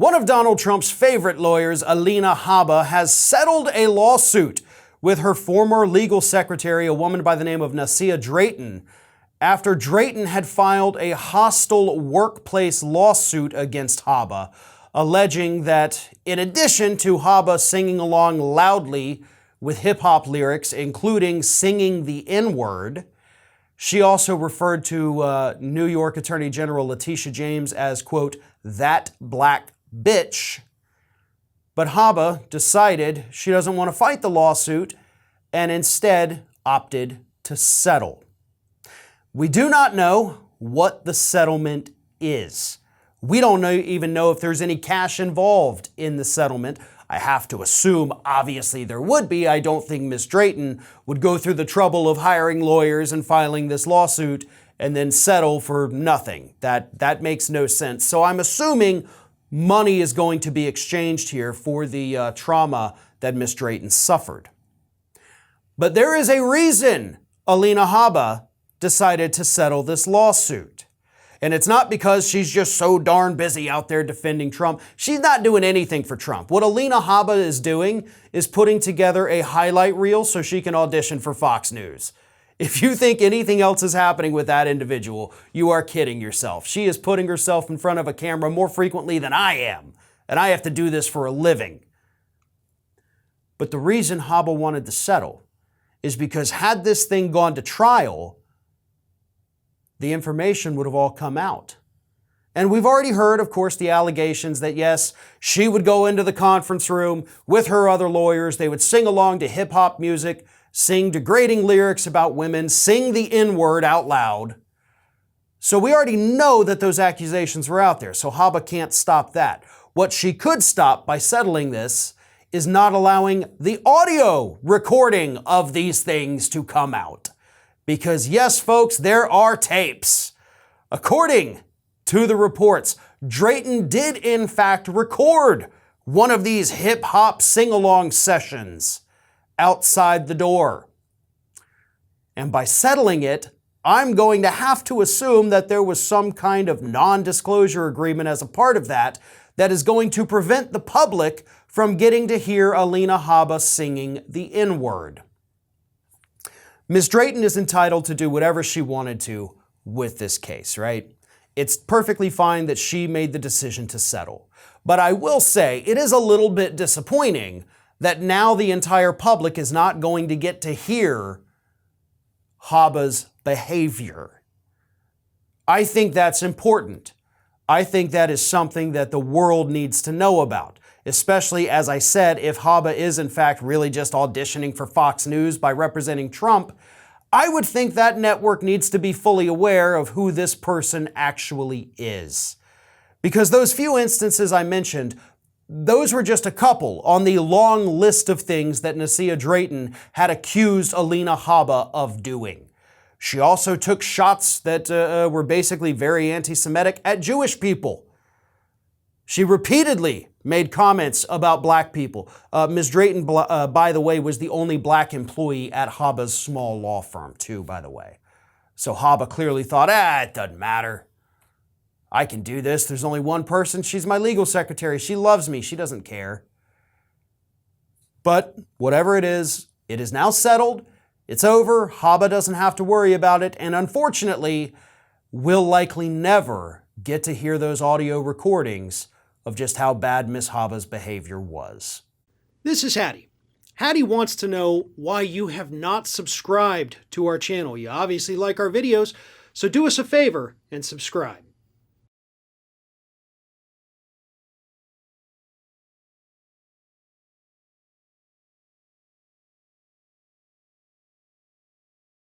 One of Donald Trump's favorite lawyers, Alina Habba, has settled a lawsuit with her former legal secretary, a woman by the name of NAIA Drayton, after Drayton had filed a hostile workplace lawsuit against Habba, alleging that in addition to Habba singing along loudly with hip-hop lyrics, including singing the N-word, she also referred to New York Attorney General Latisha James as, quote, "that black bitch." But Habba decided she doesn't want to fight the lawsuit and instead opted to settle. We do not know what the settlement is. We don't even know if there's any cash involved in the settlement. I have to assume, obviously, there would be. I don't think Ms. Drayton would go through the trouble of hiring lawyers and filing this lawsuit and then settle for nothing. That makes no sense. So I'm assuming money is going to be exchanged here for the trauma that Ms. Drayton suffered. But there is a reason Alina Habba decided to settle this lawsuit. And it's not because she's just so darn busy out there defending Trump. She's not doing anything for Trump. What Alina Habba is doing is putting together a highlight reel so she can audition for Fox News. If you think anything else is happening with that individual, you are kidding yourself. She is putting herself in front of a camera more frequently than I am, and I have to do this for a living. But the reason Habba wanted to settle is because had this thing gone to trial, the information would have all come out. And we've already heard, of course, the allegations that, yes, she would go into the conference room with her other lawyers. They would sing along to hip-hop music, sing degrading lyrics about women, sing the N-word out loud. So we already know that those accusations were out there, so Habba can't stop that. What she could stop by settling this is not allowing the audio recording of these things to come out. Because yes, folks, there are tapes. According to the reports, Drayton did in fact record one of these hip-hop sing-along sessions outside the door. And by settling it, I'm going to have to assume that there was some kind of non-disclosure agreement as a part of that is going to prevent the public from getting to hear Alina Habba singing the N-word. Ms. Drayton is entitled to do whatever she wanted to with this case, right? It's perfectly fine that she made the decision to settle. But I will say it is a little bit disappointing that now the entire public is not going to get to hear Habba's behavior. I think that's important. I think that is something that the world needs to know about. Especially, as I said, if Habba is in fact really just auditioning for Fox News by representing Trump, I would think that network needs to be fully aware of who this person actually is. Because those few instances I mentioned, those were just a couple on the long list of things that NAIA Drayton had accused Alina Habba of doing. She also took shots that were basically very anti-Semitic at Jewish people. She repeatedly made comments about black people. Ms. Drayton, by the way, was the only black employee at Habba's small law firm, too, by the way. So Habba clearly thought, it doesn't matter. I can do this. There's only one person. She's my legal secretary. She loves me. She doesn't care. But whatever it is now settled. It's over. Habba doesn't have to worry about it. And unfortunately, we'll likely never get to hear those audio recordings of just how bad Miss Habba's behavior was. This is Hattie. Hattie wants to know why you have not subscribed to our channel. You obviously like our videos, so do us a favor and subscribe.